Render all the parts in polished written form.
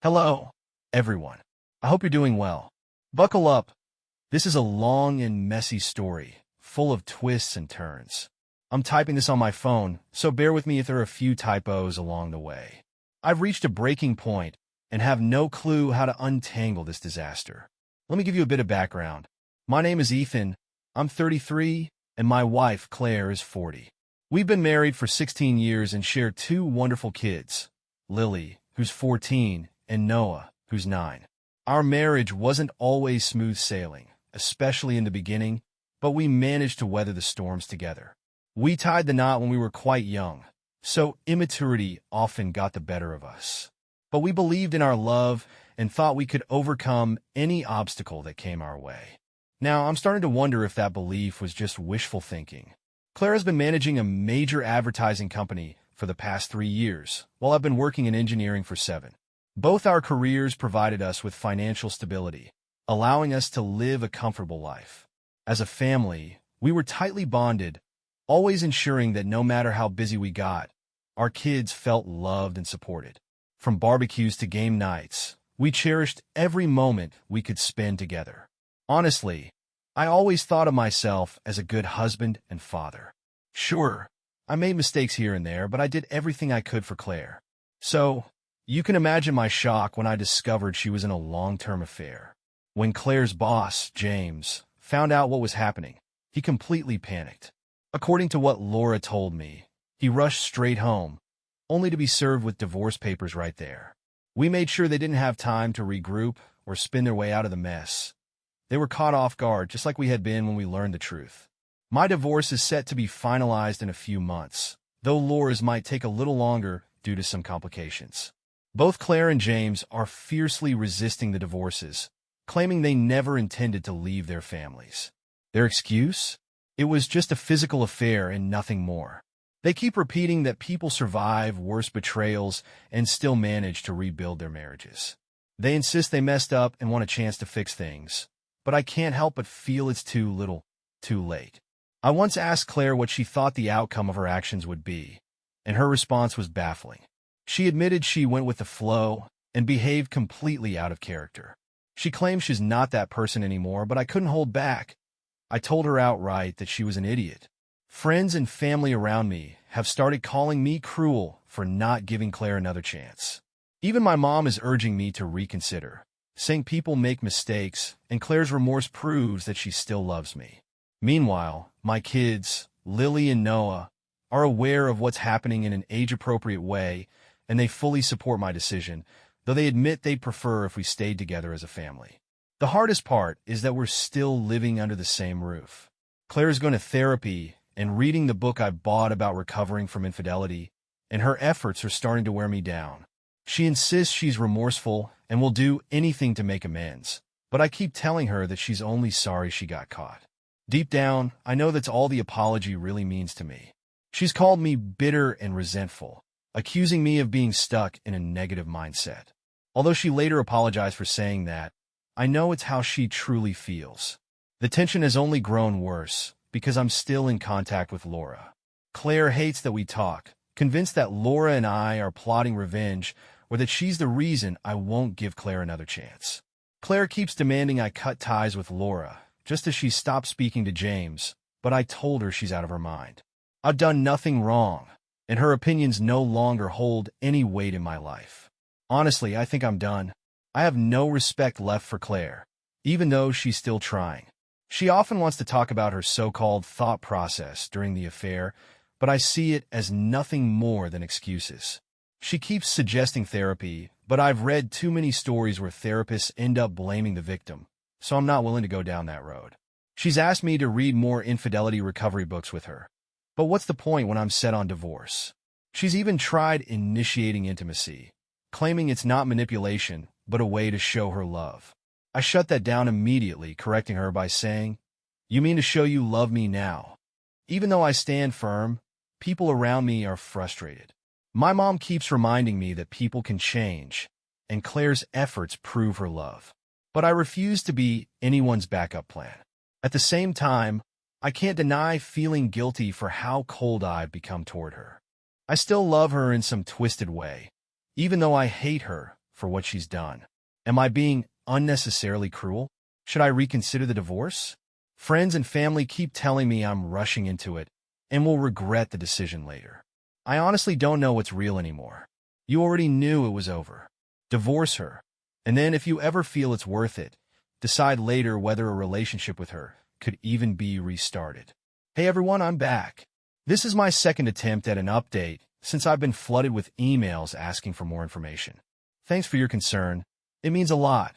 Hello, everyone. I hope you're doing well. Buckle up. This is a long and messy story, full of twists and turns. I'm typing this on my phone, so bear with me if there are a few typos along the way. I've reached a breaking point and have no clue how to untangle this disaster. Let me give you a bit of background. My name is Ethan. I'm 33, and my wife, Claire, is 40. We've been married for 16 years and share two wonderful kids, Lily, who's 14, and Noah, who's 9. Our marriage wasn't always smooth sailing, especially in the beginning, but we managed to weather the storms together. We tied the knot when we were quite young, so immaturity often got the better of us. But we believed in our love and thought we could overcome any obstacle that came our way. Now, I'm starting to wonder if that belief was just wishful thinking. Claire has been managing a major advertising company for the past 3 years, while I've been working in engineering for 7. Both our careers provided us with financial stability, allowing us to live a comfortable life. As a family, we were tightly bonded, always ensuring that no matter how busy we got, our kids felt loved and supported. From barbecues to game nights, we cherished every moment we could spend together. Honestly, I always thought of myself as a good husband and father. Sure, I made mistakes here and there, but I did everything I could for Claire. So, you can imagine my shock when I discovered she was in a long-term affair. When Claire's boss, James, found out what was happening, he completely panicked. According to what Laura told me, he rushed straight home, only to be served with divorce papers right there. We made sure they didn't have time to regroup or spin their way out of the mess. They were caught off guard, just like we had been when we learned the truth. My divorce is set to be finalized in a few months, though Laura's might take a little longer due to some complications. Both Claire and James are fiercely resisting the divorces, claiming they never intended to leave their families. Their excuse? It was just a physical affair and nothing more. They keep repeating that people survive worse betrayals and still manage to rebuild their marriages. They insist they messed up and want a chance to fix things, but I can't help but feel it's too little, too late. I once asked Claire what she thought the outcome of her actions would be, and her response was baffling. She admitted she went with the flow and behaved completely out of character. She claims she's not that person anymore, but I couldn't hold back. I told her outright that she was an idiot. Friends and family around me have started calling me cruel for not giving Claire another chance. Even my mom is urging me to reconsider, saying people make mistakes, and Claire's remorse proves that she still loves me. Meanwhile, my kids, Lily and Noah, are aware of what's happening in an age-appropriate way, and they fully support my decision, though they admit they'd prefer if we stayed together as a family. The hardest part is that we're still living under the same roof. Claire's going to therapy and reading the book I bought about recovering from infidelity, and her efforts are starting to wear me down. She insists she's remorseful and will do anything to make amends, but I keep telling her that she's only sorry she got caught. Deep down, I know that's all the apology really means to me. She's called me bitter and resentful, accusing me of being stuck in a negative mindset. Although she later apologized for saying that, I know it's how she truly feels. The tension has only grown worse because I'm still in contact with Laura. Claire hates that we talk, convinced that Laura and I are plotting revenge or that she's the reason I won't give Claire another chance. Claire keeps demanding I cut ties with Laura, just as she stopped speaking to James, but I told her she's out of her mind. I've done nothing wrong, and her opinions no longer hold any weight in my life. Honestly, I think I'm done. I have no respect left for Claire, even though she's still trying. She often wants to talk about her so-called thought process during the affair, but I see it as nothing more than excuses. She keeps suggesting therapy, but I've read too many stories where therapists end up blaming the victim, so I'm not willing to go down that road. She's asked me to read more infidelity recovery books with her. But what's the point when I'm set on divorce? She's even tried initiating intimacy, claiming it's not manipulation, but a way to show her love. I shut that down immediately, correcting her by saying, "You mean to show you love me now?" Even though I stand firm, people around me are frustrated. My mom keeps reminding me that people can change, and Claire's efforts prove her love. But I refuse to be anyone's backup plan. At the same time, I can't deny feeling guilty for how cold I've become toward her. I still love her in some twisted way, even though I hate her for what she's done. Am I being unnecessarily cruel? Should I reconsider the divorce? Friends and family keep telling me I'm rushing into it and will regret the decision later. I honestly don't know what's real anymore. You already knew it was over. Divorce her. And then if you ever feel it's worth it, decide later whether a relationship with her could even be restarted. Hey everyone, I'm back. This is my second attempt at an update since I've been flooded with emails asking for more information. Thanks for your concern. It means a lot.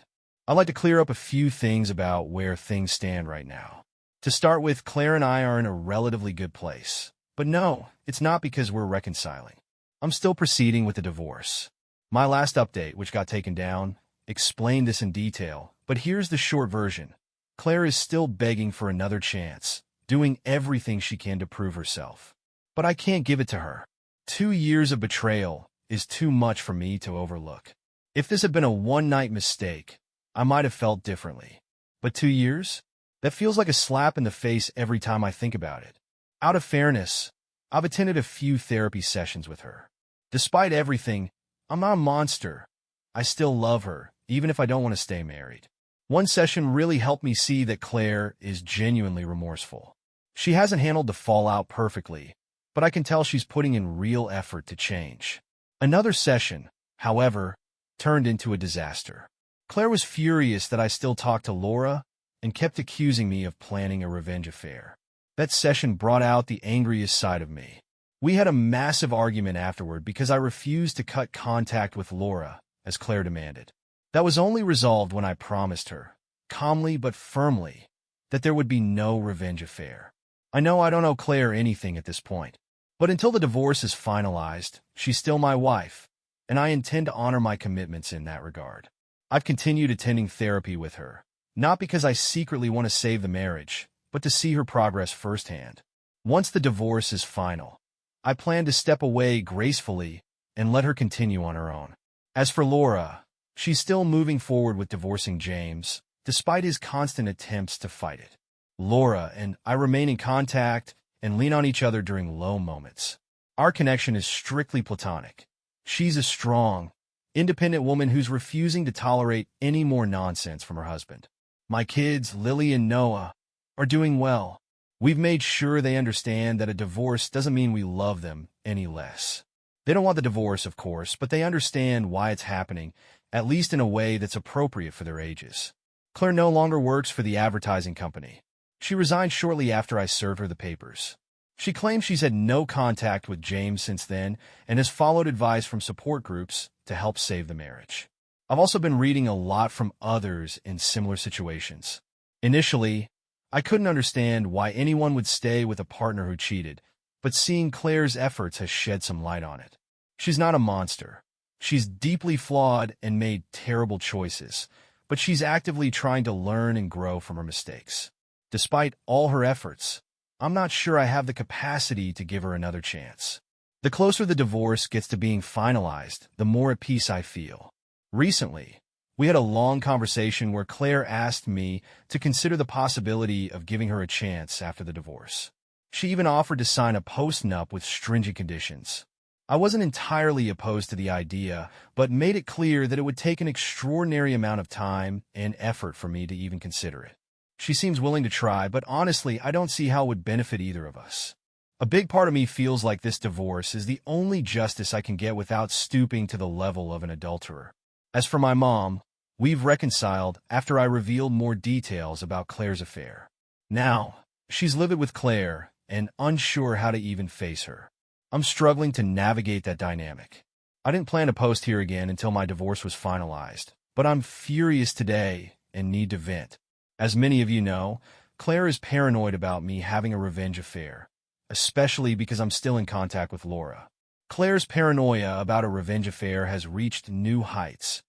I'd like to clear up a few things about where things stand right now. To start with, Claire and I are in a relatively good place. But no, it's not because we're reconciling. I'm still proceeding with the divorce. My last update, which got taken down, explained this in detail, but here's the short version. Claire is still begging for another chance, doing everything she can to prove herself. But I can't give it to her. 2 years of betrayal is too much for me to overlook. If this had been a one-night mistake, I might have felt differently. But 2 years? That feels like a slap in the face every time I think about it. Out of fairness, I've attended a few therapy sessions with her. Despite everything, I'm not a monster. I still love her, even if I don't want to stay married. One session really helped me see that Claire is genuinely remorseful. She hasn't handled the fallout perfectly, but I can tell she's putting in real effort to change. Another session, however, turned into a disaster. Claire was furious that I still talked to Laura and kept accusing me of planning a revenge affair. That session brought out the angriest side of me. We had a massive argument afterward because I refused to cut contact with Laura, as Claire demanded. That was only resolved when I promised her, calmly but firmly, that there would be no revenge affair. I know I don't owe Claire anything at this point, but until the divorce is finalized, she's still my wife, and I intend to honor my commitments in that regard. I've continued attending therapy with her, not because I secretly want to save the marriage, but to see her progress firsthand. Once the divorce is final, I plan to step away gracefully and let her continue on her own. As for Laura, she's still moving forward with divorcing James, despite his constant attempts to fight it. Laura and I remain in contact and lean on each other during low moments. Our connection is strictly platonic. She's a strong, independent woman who's refusing to tolerate any more nonsense from her husband. My kids, Lily and Noah, are doing well. We've made sure they understand that a divorce doesn't mean we love them any less. They don't want the divorce, of course, but they understand why it's happening, at least in a way that's appropriate for their ages. Claire no longer works for the advertising company. She resigned shortly after I served her the papers. She claims she's had no contact with James since then and has followed advice from support groups to help save the marriage. I've also been reading a lot from others in similar situations. Initially, I couldn't understand why anyone would stay with a partner who cheated, but seeing Claire's efforts has shed some light on it. She's not a monster. She's deeply flawed and made terrible choices, but she's actively trying to learn and grow from her mistakes. Despite all her efforts, I'm not sure I have the capacity to give her another chance. The closer the divorce gets to being finalized, the more at peace I feel. Recently, we had a long conversation where Claire asked me to consider the possibility of giving her a chance after the divorce. She even offered to sign a post-nup with stringent conditions. I wasn't entirely opposed to the idea, but made it clear that it would take an extraordinary amount of time and effort for me to even consider it. She seems willing to try, but honestly, I don't see how it would benefit either of us. A big part of me feels like this divorce is the only justice I can get without stooping to the level of an adulterer. As for my mom, we've reconciled after I revealed more details about Claire's affair. Now, she's livid with Claire and unsure how to even face her. I'm struggling to navigate that dynamic. I didn't plan to post here again until my divorce was finalized, but I'm furious today and need to vent. As many of you know, Claire is paranoid about me having a revenge affair, especially because I'm still in contact with Laura. Claire's paranoia about a revenge affair has reached new heights,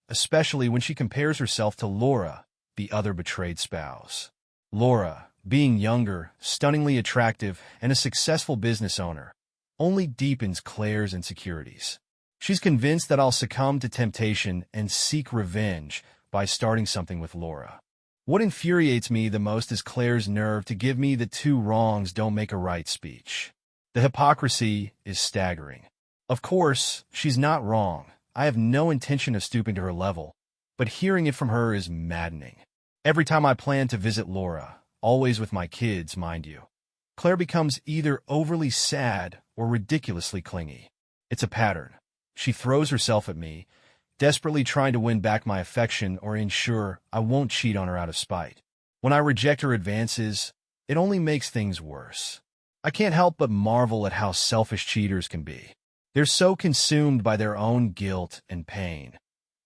especially when she compares herself to Laura, the other betrayed spouse. Laura, being younger, stunningly attractive, and a successful business owner, only deepens Claire's insecurities. She's convinced that I'll succumb to temptation and seek revenge by starting something with Laura. What infuriates me the most is Claire's nerve to give me the two wrongs don't make a right speech. The hypocrisy is staggering. Of course, she's not wrong. I have no intention of stooping to her level, but hearing it from her is maddening. Every time I plan to visit Laura, always with my kids, mind you, Claire becomes either overly sad or ridiculously clingy. It's a pattern. She throws herself at me, desperately trying to win back my affection or ensure I won't cheat on her out of spite. When I reject her advances, it only makes things worse. I can't help but marvel at how selfish cheaters can be. They're so consumed by their own guilt and pain.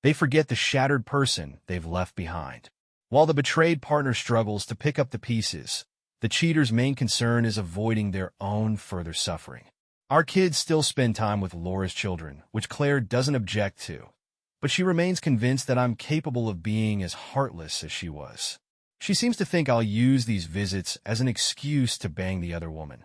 They forget the shattered person they've left behind. While the betrayed partner struggles to pick up the pieces, the cheater's main concern is avoiding their own further suffering. Our kids still spend time with Laura's children, which Claire doesn't object to, but she remains convinced that I'm capable of being as heartless as she was. She seems to think I'll use these visits as an excuse to bang the other woman.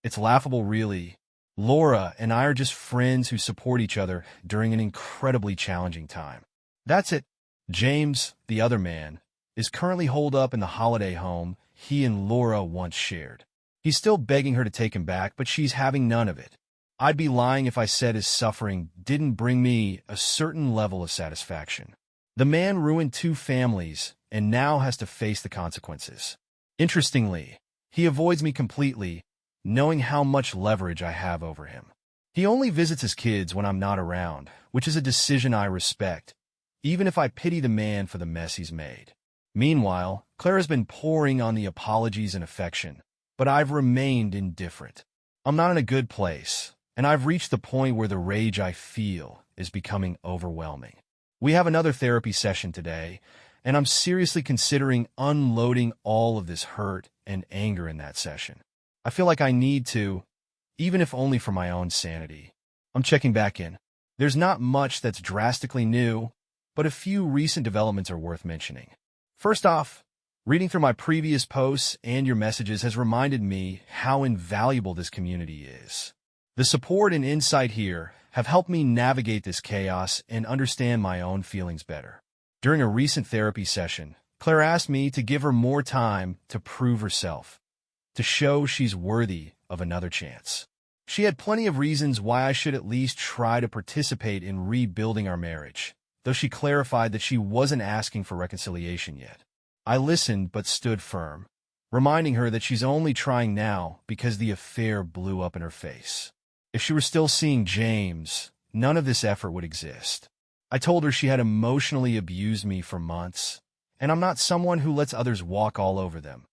It's laughable, really. Laura and I are just friends who support each other during an incredibly challenging time. That's it. James, the other man, is currently holed up in the holiday home he and Laura once shared. He's still begging her to take him back, but she's having none of it. I'd be lying if I said his suffering didn't bring me a certain level of satisfaction. The man ruined 2 families and now has to face the consequences. Interestingly, he avoids me completely, knowing how much leverage I have over him. He only visits his kids when I'm not around, which is a decision I respect, even if I pity the man for the mess he's made. Meanwhile, Claire has been pouring on the apologies and affection, but I've remained indifferent. I'm not in a good place, and I've reached the point where the rage I feel is becoming overwhelming. We have another therapy session today, and I'm seriously considering unloading all of this hurt and anger in that session. I feel like I need to, even if only for my own sanity. I'm checking back in. There's not much that's drastically new, but a few recent developments are worth mentioning. First off, reading through my previous posts and your messages has reminded me how invaluable this community is. The support and insight here have helped me navigate this chaos and understand my own feelings better. During a recent therapy session, Claire asked me to give her more time to prove herself, to show she's worthy of another chance. She had plenty of reasons why I should at least try to participate in rebuilding our marriage, though she clarified that she wasn't asking for reconciliation yet. I listened but stood firm, reminding her that she's only trying now because the affair blew up in her face. If she were still seeing James, none of this effort would exist. I told her she had emotionally abused me for months, and I'm not someone who lets others walk all over them,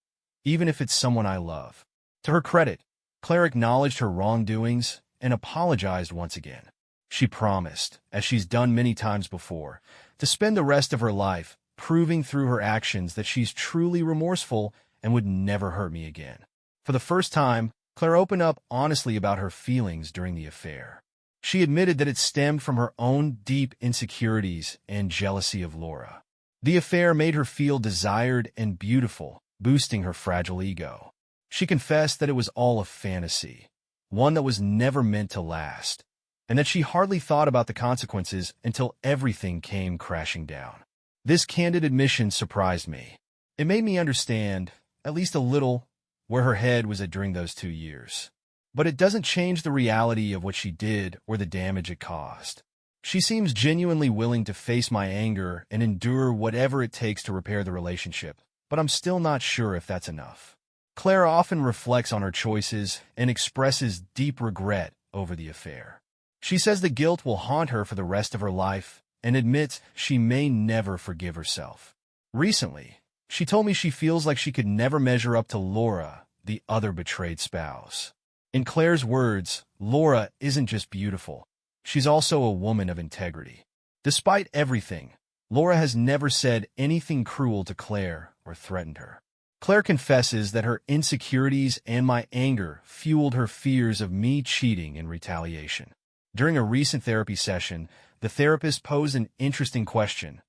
even if it's someone I love. To her credit, Claire acknowledged her wrongdoings and apologized once again. She promised, as she's done many times before, to spend the rest of her life proving through her actions that she's truly remorseful and would never hurt me again. For the first time, Claire opened up honestly about her feelings during the affair. She admitted that it stemmed from her own deep insecurities and jealousy of Laura. The affair made her feel desired and beautiful, boosting her fragile ego. She confessed that it was all a fantasy, one that was never meant to last, and that she hardly thought about the consequences until everything came crashing down. This candid admission surprised me. It made me understand, at least a little, where her head was at during those 2 years. But it doesn't change the reality of what she did or the damage it caused. She seems genuinely willing to face my anger and endure whatever it takes to repair the relationship, but I'm still not sure if that's enough. Claire often reflects on her choices and expresses deep regret over the affair. She says the guilt will haunt her for the rest of her life and admits she may never forgive herself. Recently, she told me she feels like she could never measure up to Laura, the other betrayed spouse. In Claire's words, Laura isn't just beautiful. She's also a woman of integrity. Despite everything, Laura has never said anything cruel to Claire or threatened her. Claire confesses that her insecurities and my anger fueled her fears of me cheating in retaliation. During a recent therapy session, the therapist posed an interesting question.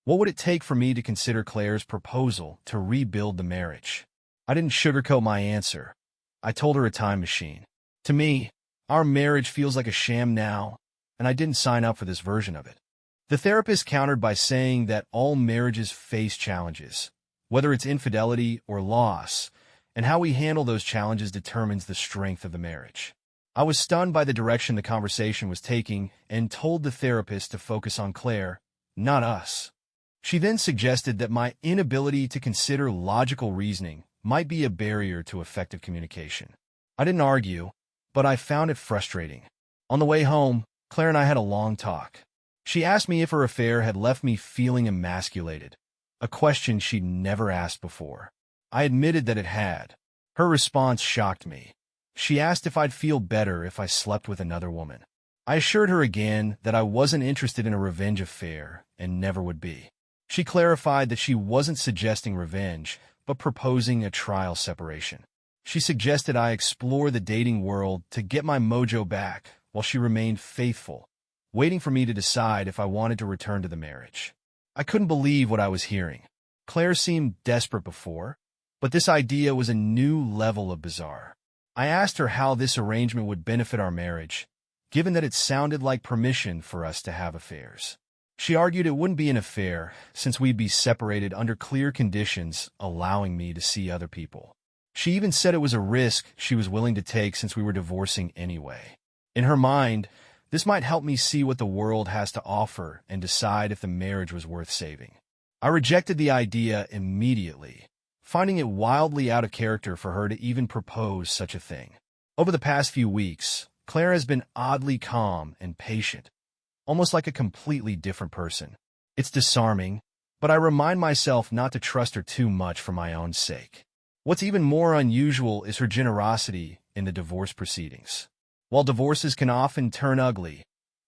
What would it take for me to consider Claire's proposal to rebuild the marriage? I didn't sugarcoat my answer. I told her a time machine. To me, our marriage feels like a sham now, and I didn't sign up for this version of it. The therapist countered by saying that all marriages face challenges, whether it's infidelity or loss, and how we handle those challenges determines the strength of the marriage. I was stunned by the direction the conversation was taking and told the therapist to focus on Claire, not us. She then suggested that my inability to consider logical reasoning might be a barrier to effective communication. I didn't argue, but I found it frustrating. On the way home, Claire and I had a long talk. She asked me if her affair had left me feeling emasculated, a question she'd never asked before. I admitted that it had. Her response shocked me. She asked if I'd feel better if I slept with another woman. I assured her again that I wasn't interested in a revenge affair and never would be. She clarified that she wasn't suggesting revenge, but proposing a trial separation. She suggested I explore the dating world to get my mojo back while she remained faithful, waiting for me to decide if I wanted to return to the marriage. I couldn't believe what I was hearing. Claire seemed desperate before, but this idea was a new level of bizarre. I asked her how this arrangement would benefit our marriage, given that it sounded like permission for us to have affairs. She argued it wouldn't be an affair, since we'd be separated under clear conditions, allowing me to see other people. She even said it was a risk she was willing to take since we were divorcing anyway. In her mind, this might help me see what the world has to offer and decide if the marriage was worth saving. I rejected the idea immediately, finding it wildly out of character for her to even propose such a thing. Over the past few weeks, Claire has been oddly calm and patient, almost like a completely different person. It's disarming, but I remind myself not to trust her too much for my own sake. What's even more unusual is her generosity in the divorce proceedings. While divorces can often turn ugly,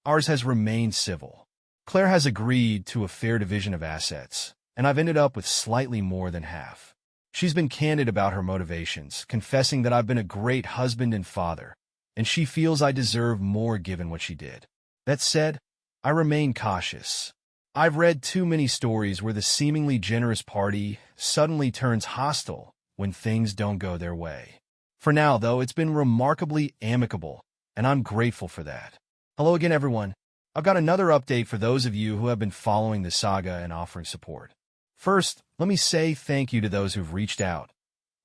ours has remained civil. Claire has agreed to a fair division of assets, and I've ended up with slightly more than half. She's been candid about her motivations, confessing that I've been a great husband and father, and she feels I deserve more given what she did. That said, I remain cautious. I've read too many stories where the seemingly generous party suddenly turns hostile when things don't go their way. For now, though, it's been remarkably amicable, and I'm grateful for that. Hello again, everyone. I've got another update for those of you who have been following the saga and offering support. First, let me say thank you to those who've reached out.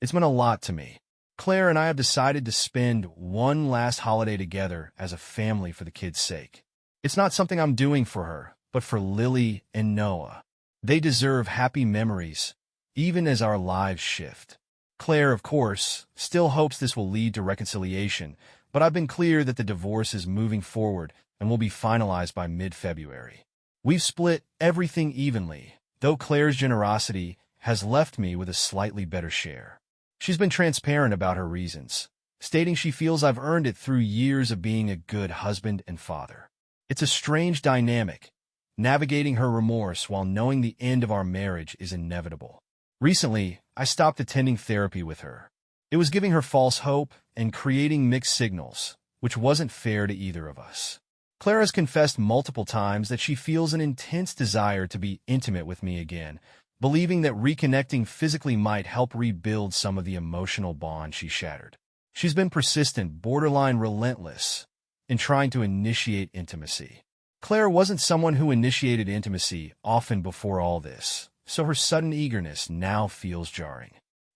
It's meant a lot to me. Claire and I have decided to spend one last holiday together as a family for the kids' sake. It's not something I'm doing for her, but for Lily and Noah. They deserve happy memories, even as our lives shift. Claire, of course, still hopes this will lead to reconciliation, but I've been clear that the divorce is moving forward and will be finalized by mid-February. We've split everything evenly, though Claire's generosity has left me with a slightly better share. She's been transparent about her reasons, stating she feels I've earned it through years of being a good husband and father. It's a strange dynamic, navigating her remorse while knowing the end of our marriage is inevitable. Recently, I stopped attending therapy with her. It was giving her false hope and creating mixed signals, which wasn't fair to either of us. Claire has confessed multiple times that she feels an intense desire to be intimate with me again, believing that reconnecting physically might help rebuild some of the emotional bond she shattered. She's been persistent, borderline relentless, in trying to initiate intimacy. Claire wasn't someone who initiated intimacy often before all this, so her sudden eagerness now feels jarring.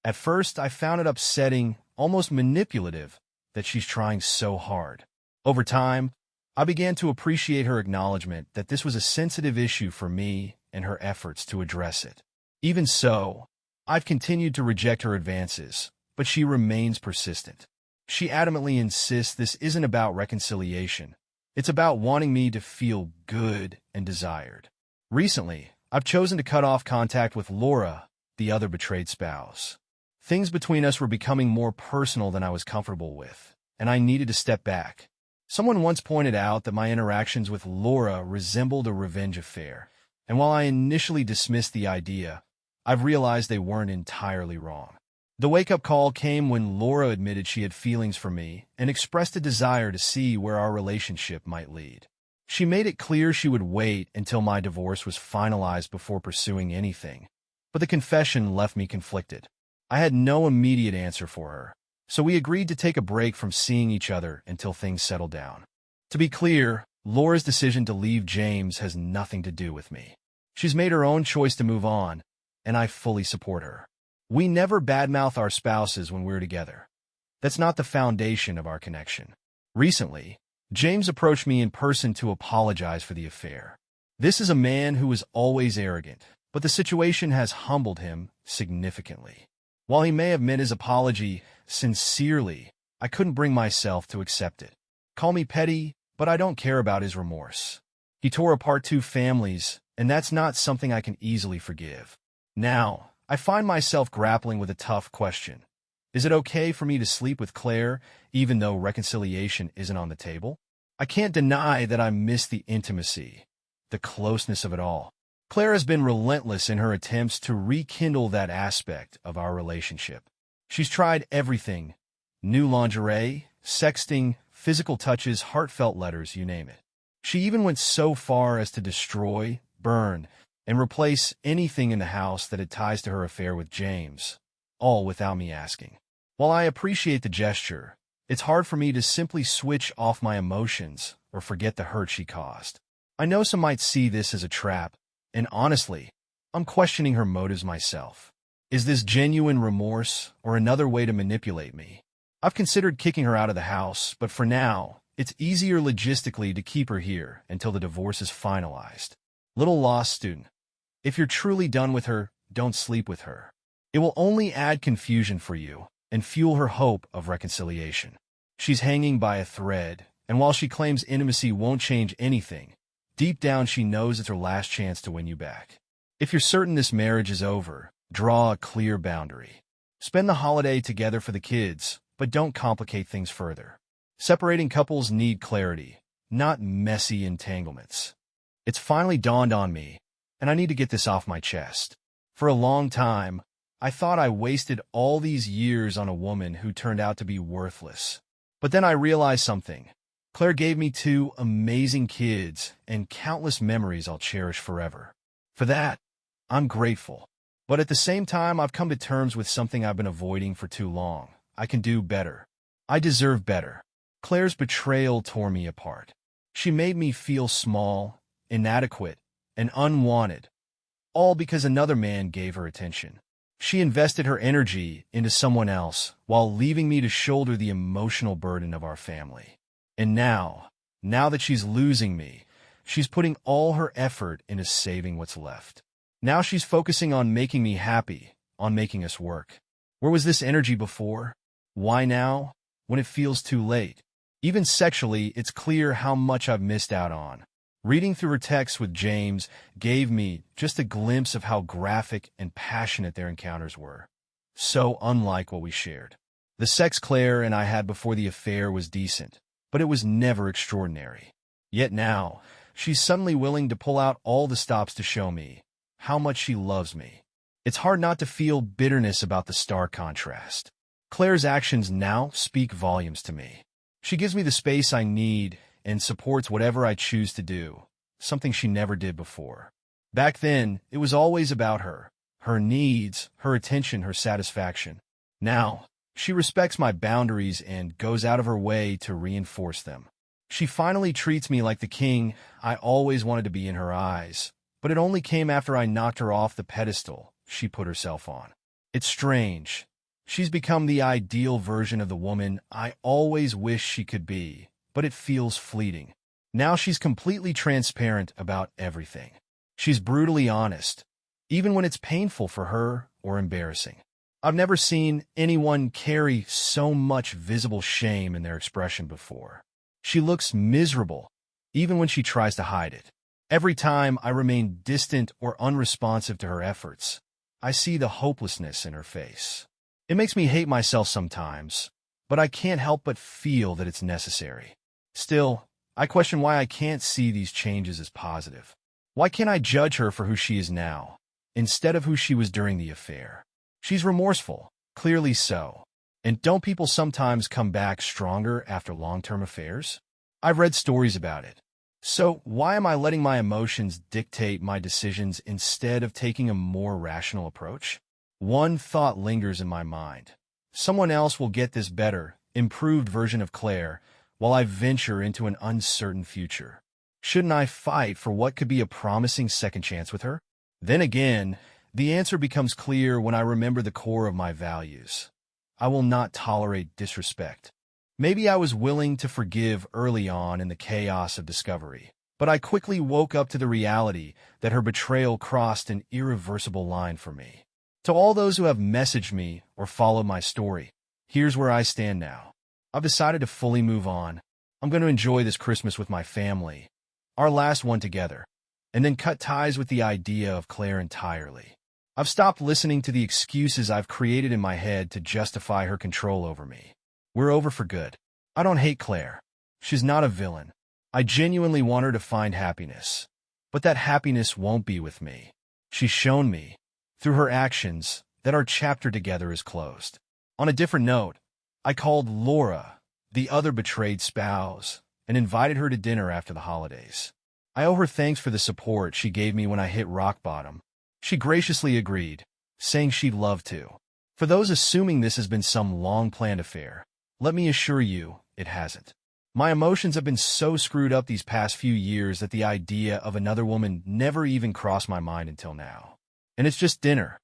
At first, I found it upsetting, almost manipulative, that she's trying so hard. Over time, I began to appreciate her acknowledgement that this was a sensitive issue for me and her efforts to address it. Even so, I've continued to reject her advances, but she remains persistent. She adamantly insists this isn't about reconciliation. It's about wanting me to feel good and desired. Recently, I've chosen to cut off contact with Laura, the other betrayed spouse. Things between us were becoming more personal than I was comfortable with, and I needed to step back. Someone once pointed out that my interactions with Laura resembled a revenge affair, and while I initially dismissed the idea, I've realized they weren't entirely wrong. The wake-up call came when Laura admitted she had feelings for me and expressed a desire to see where our relationship might lead. She made it clear she would wait until my divorce was finalized before pursuing anything, but the confession left me conflicted. I had no immediate answer for her, so we agreed to take a break from seeing each other until things settled down. To be clear, Laura's decision to leave James has nothing to do with me. She's made her own choice to move on, and I fully support her. We never badmouth our spouses when we're together. That's not the foundation of our connection. Recently, James approached me in person to apologize for the affair. This is a man who was always arrogant, but the situation has humbled him significantly. While he may have meant his apology sincerely, I couldn't bring myself to accept it. Call me petty, but I don't care about his remorse. He tore apart two families, and that's not something I can easily forgive. Now, I find myself grappling with a tough question. Is it okay for me to sleep with Claire, even though reconciliation isn't on the table? I can't deny that I miss the intimacy, the closeness of it all. Claire has been relentless in her attempts to rekindle that aspect of our relationship. She's tried everything: new lingerie, sexting, physical touches, heartfelt letters, you name it. She even went so far as to destroy, burn, and replace anything in the house that had ties to her affair with James, all without me asking. While I appreciate the gesture, it's hard for me to simply switch off my emotions or forget the hurt she caused. I know some might see this as a trap, and honestly, I'm questioning her motives myself. Is this genuine remorse or another way to manipulate me? I've considered kicking her out of the house, but for now, it's easier logistically to keep her here until the divorce is finalized. Little lost student. If you're truly done with her, don't sleep with her. It will only add confusion for you and fuel her hope of reconciliation. She's hanging by a thread, and while she claims intimacy won't change anything, deep down she knows it's her last chance to win you back. If you're certain this marriage is over, draw a clear boundary. Spend the holiday together for the kids, but don't complicate things further. Separating couples need clarity, not messy entanglements. It's finally dawned on me, and I need to get this off my chest. For a long time, I thought I wasted all these years on a woman who turned out to be worthless. But then I realized something. Claire gave me two amazing kids and countless memories I'll cherish forever. For that, I'm grateful. But at the same time, I've come to terms with something I've been avoiding for too long. I can do better. I deserve better. Claire's betrayal tore me apart. She made me feel small, inadequate, and unwanted, all because another man gave her attention. She invested her energy into someone else while leaving me to shoulder the emotional burden of our family. And now that she's losing me, she's putting all her effort into saving what's left. Now she's focusing on making me happy, on making us work. Where was this energy before? Why now, when it feels too late? Even sexually, it's clear how much I've missed out on. Reading through her texts with James gave me just a glimpse of how graphic and passionate their encounters were. So unlike what we shared. The sex Claire and I had before the affair was decent, but it was never extraordinary. Yet now, she's suddenly willing to pull out all the stops to show me how much she loves me. It's hard not to feel bitterness about the stark contrast. Claire's actions now speak volumes to me. She gives me the space I need and supports whatever I choose to do, something she never did before. Back then, it was always about her needs, her attention, her satisfaction. Now, she respects my boundaries and goes out of her way to reinforce them. She finally treats me like the king I always wanted to be in her eyes, but it only came after I knocked her off the pedestal she put herself on. It's strange. She's become the ideal version of the woman I always wished she could be, but it feels fleeting. Now she's completely transparent about everything. She's brutally honest, even when it's painful for her or embarrassing. I've never seen anyone carry so much visible shame in their expression before. She looks miserable, even when she tries to hide it. Every time I remain distant or unresponsive to her efforts, I see the hopelessness in her face. It makes me hate myself sometimes, but I can't help but feel that it's necessary. Still, I question why I can't see these changes as positive. Why can't I judge her for who she is now, instead of who she was during the affair? She's remorseful, clearly so. And don't people sometimes come back stronger after long-term affairs? I've read stories about it. So why am I letting my emotions dictate my decisions instead of taking a more rational approach? One thought lingers in my mind. Someone else will get this better, improved version of Claire, while I venture into an uncertain future. Shouldn't I fight for what could be a promising second chance with her? Then again, the answer becomes clear when I remember the core of my values. I will not tolerate disrespect. Maybe I was willing to forgive early on in the chaos of discovery, but I quickly woke up to the reality that her betrayal crossed an irreversible line for me. To all those who have messaged me or followed my story, here's where I stand now. I've decided to fully move on. I'm going to enjoy this Christmas with my family, our last one together, and then cut ties with the idea of Claire entirely. I've stopped listening to the excuses I've created in my head to justify her control over me. We're over for good. I don't hate Claire. She's not a villain. I genuinely want her to find happiness. But that happiness won't be with me. She's shown me, through her actions, that our chapter together is closed. On a different note, I called Laura, the other betrayed spouse, and invited her to dinner after the holidays. I owe her thanks for the support she gave me when I hit rock bottom. She graciously agreed, saying she'd love to. For those assuming this has been some long-planned affair, let me assure you, it hasn't. My emotions have been so screwed up these past few years that the idea of another woman never even crossed my mind until now. And it's just dinner.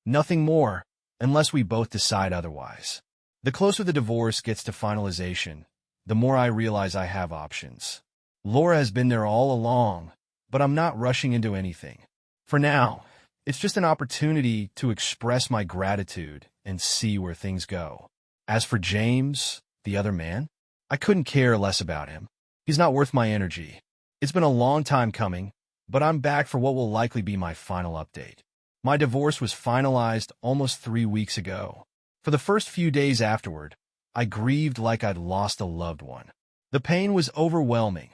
Nothing more, unless we both decide otherwise. The closer the divorce gets to finalization, the more I realize I have options. Laura has been there all along, but I'm not rushing into anything. For now, it's just an opportunity to express my gratitude and see where things go. As for James, the other man, I couldn't care less about him. He's not worth my energy. It's been a long time coming, but I'm back for what will likely be my final update. My divorce was finalized almost 3 weeks ago. For the first few days afterward, I grieved like I'd lost a loved one. The pain was overwhelming.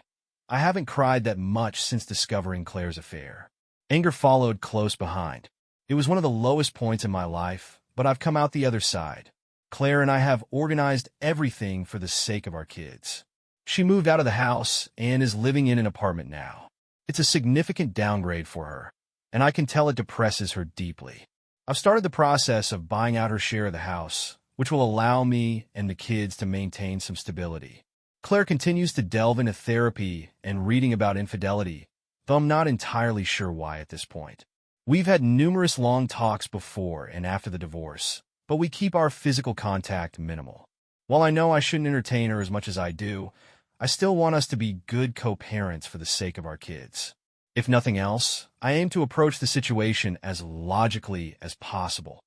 I haven't cried that much since discovering Claire's affair. Anger followed close behind. It was one of the lowest points in my life, but I've come out the other side. Claire and I have organized everything for the sake of our kids. She moved out of the house and is living in an apartment now. It's a significant downgrade for her, and I can tell it depresses her deeply. I've started the process of buying out her share of the house, which will allow me and the kids to maintain some stability. Claire continues to delve into therapy and reading about infidelity, though I'm not entirely sure why at this point. We've had numerous long talks before and after the divorce, but we keep our physical contact minimal. While I know I shouldn't entertain her as much as I do, I still want us to be good co-parents for the sake of our kids. If nothing else, I aim to approach the situation as logically as possible,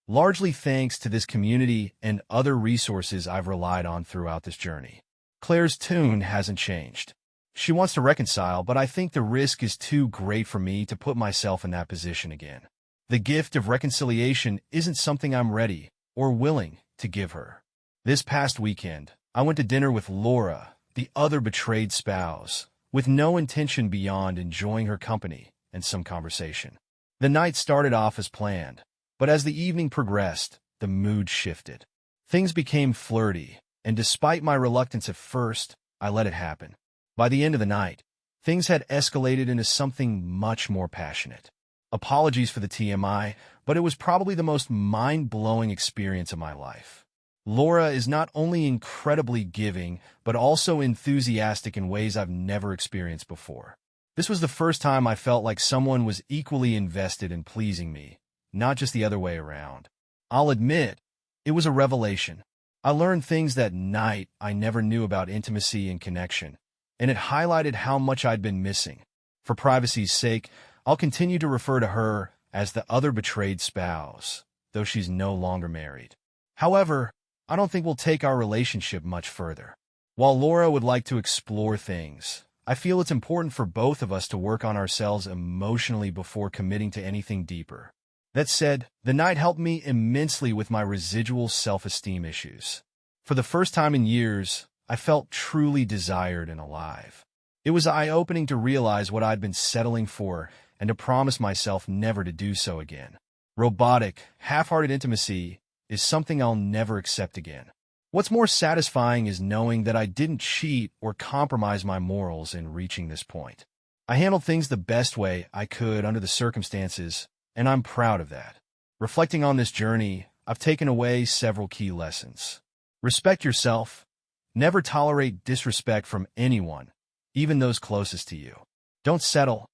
largely thanks to this community and other resources I've relied on throughout this journey. Claire's tune hasn't changed. She wants to reconcile, but I think the risk is too great for me to put myself in that position again. The gift of reconciliation isn't something I'm ready or willing to give her. This past weekend, I went to dinner with Laura, the other betrayed spouse, with no intention beyond enjoying her company and some conversation. The night started off as planned, but as the evening progressed, the mood shifted. Things became flirty, and despite my reluctance at first, I let it happen. By the end of the night, things had escalated into something much more passionate. Apologies for the TMI, but it was probably the most mind-blowing experience of my life. Laura is not only incredibly giving, but also enthusiastic in ways I've never experienced before. This was the first time I felt like someone was equally invested in pleasing me, not just the other way around. I'll admit, it was a revelation. I learned things that night I never knew about intimacy and connection, and it highlighted how much I'd been missing. For privacy's sake, I'll continue to refer to her as the other betrayed spouse, though she's no longer married. However, I don't think we'll take our relationship much further. While Laura would like to explore things, I feel it's important for both of us to work on ourselves emotionally before committing to anything deeper. That said, the night helped me immensely with my residual self-esteem issues. For the first time in years, I felt truly desired and alive. It was eye-opening to realize what I'd been settling for and to promise myself never to do so again. Robotic, half-hearted intimacy is something I'll never accept again. What's more satisfying is knowing that I didn't cheat or compromise my morals in reaching this point. I handled things the best way I could under the circumstances, and I'm proud of that. Reflecting on this journey, I've taken away several key lessons. Respect yourself. Never tolerate disrespect from anyone, even those closest to you. Don't settle.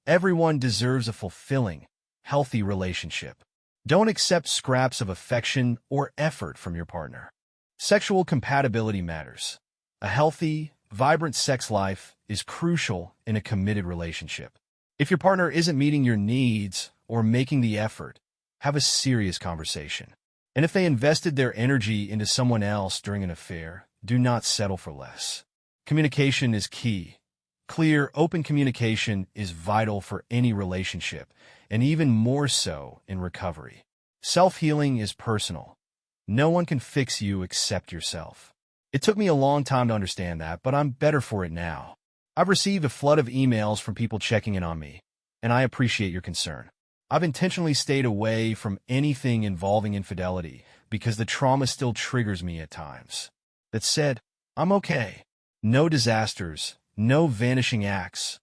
Everyone deserves a fulfilling, healthy relationship. Don't accept scraps of affection or effort from your partner. Sexual compatibility matters. A healthy, vibrant sex life is crucial in a committed relationship. If your partner isn't meeting your needs or making the effort, have a serious conversation. And if they invested their energy into someone else during an affair, do not settle for less. Communication is key. Clear, open communication is vital for any relationship, and even more so in recovery. Self-healing is personal. No one can fix you except yourself. It took me a long time to understand that, but I'm better for it now. I've received a flood of emails from people checking in on me, and I appreciate your concern. I've intentionally stayed away from anything involving infidelity because the trauma still triggers me at times. That said, I'm okay. No disasters, no vanishing acts.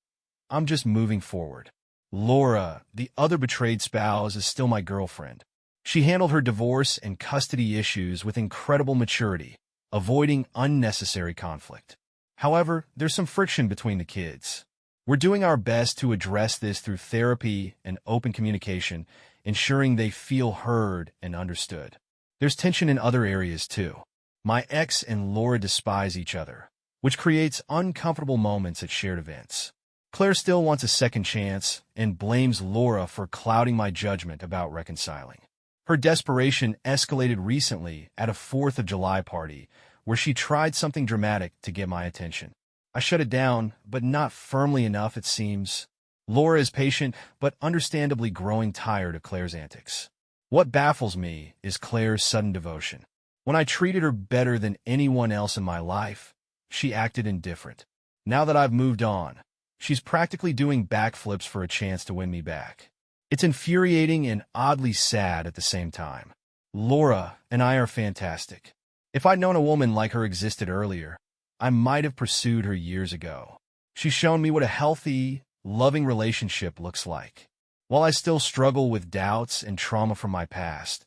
I'm just moving forward. Laura, the other betrayed spouse, is still my girlfriend. She handled her divorce and custody issues with incredible maturity, avoiding unnecessary conflict. However, there's some friction between the kids. We're doing our best to address this through therapy and open communication, ensuring they feel heard and understood. There's tension in other areas too. My ex and Laura despise each other, which creates uncomfortable moments at shared events. Claire still wants a second chance and blames Laura for clouding my judgment about reconciling. Her desperation escalated recently at a 4th of July party where she tried something dramatic to get my attention. I shut it down, but not firmly enough, it seems. Laura is patient, but understandably growing tired of Claire's antics. What baffles me is Claire's sudden devotion. When I treated her better than anyone else in my life, she acted indifferent. Now that I've moved on, she's practically doing backflips for a chance to win me back. It's infuriating and oddly sad at the same time. Laura and I are fantastic. If I'd known a woman like her existed earlier, I might have pursued her years ago. She's shown me what a healthy, loving relationship looks like. While I still struggle with doubts and trauma from my past,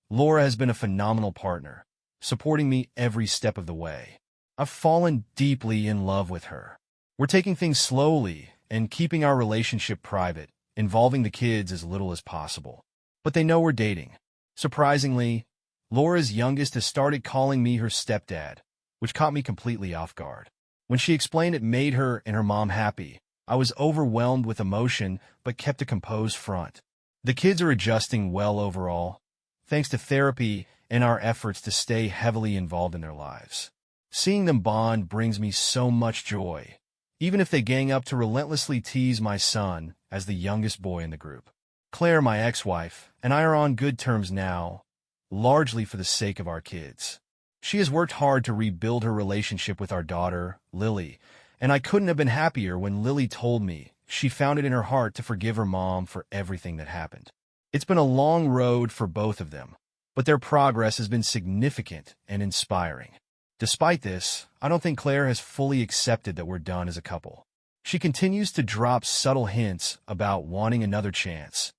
Laura has been a phenomenal partner, supporting me every step of the way. I've fallen deeply in love with her. We're taking things slowly and keeping our relationship private, involving the kids as little as possible. But they know we're dating. Surprisingly, Laura's youngest has started calling me her stepdad, which caught me completely off guard. When she explained it made her and her mom happy, I was overwhelmed with emotion but kept a composed front. The kids are adjusting well overall, thanks to therapy and our efforts to stay heavily involved in their lives. Seeing them bond brings me so much joy, even if they gang up to relentlessly tease my son as the youngest boy in the group. Claire, my ex-wife, and I are on good terms now, largely for the sake of our kids. She has worked hard to rebuild her relationship with our daughter, Lily, and I couldn't have been happier when Lily told me she found it in her heart to forgive her mom for everything that happened. It's been a long road for both of them, but their progress has been significant and inspiring. Despite this, I don't think Claire has fully accepted that we're done as a couple. She continues to drop subtle hints about wanting another chance,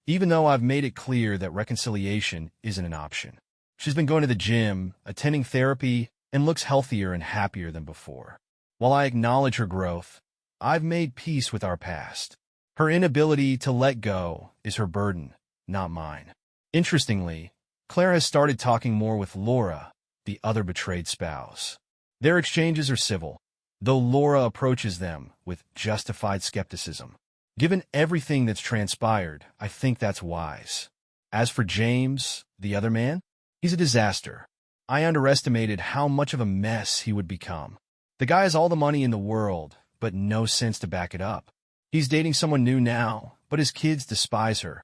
even though I've made it clear that reconciliation isn't an option. She's been going to the gym, attending therapy, and looks healthier and happier than before. While I acknowledge her growth, I've made peace with our past. Her inability to let go is her burden, not mine. Interestingly, Claire has started talking more with Laura, the other betrayed spouse. Their exchanges are civil, though Laura approaches them with justified skepticism. Given everything that's transpired, I think that's wise. As for James, the other man, he's a disaster. I underestimated how much of a mess he would become. The guy has all the money in the world, but no sense to back it up. He's dating someone new now, but his kids despise her,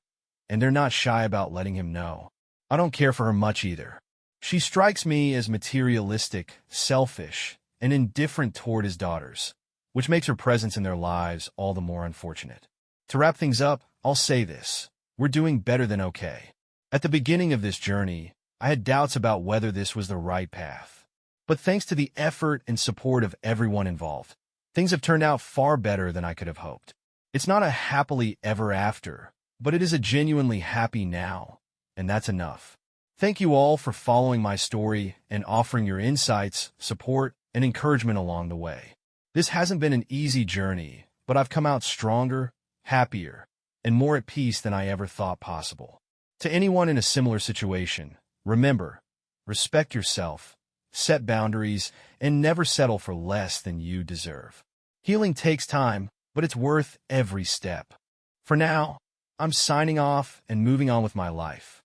and they're not shy about letting him know. I don't care for her much either. She strikes me as materialistic, selfish, and indifferent toward his daughters, which makes her presence in their lives all the more unfortunate. To wrap things up, I'll say this. We're doing better than okay. At the beginning of this journey, I had doubts about whether this was the right path. But thanks to the effort and support of everyone involved, things have turned out far better than I could have hoped. It's not a happily ever after, but it is a genuinely happy now, and that's enough. Thank you all for following my story and offering your insights, support, and encouragement along the way. This hasn't been an easy journey, but I've come out stronger, happier, and more at peace than I ever thought possible. To anyone in a similar situation, remember, respect yourself, set boundaries, and never settle for less than you deserve. Healing takes time, but it's worth every step. For now, I'm signing off and moving on with my life.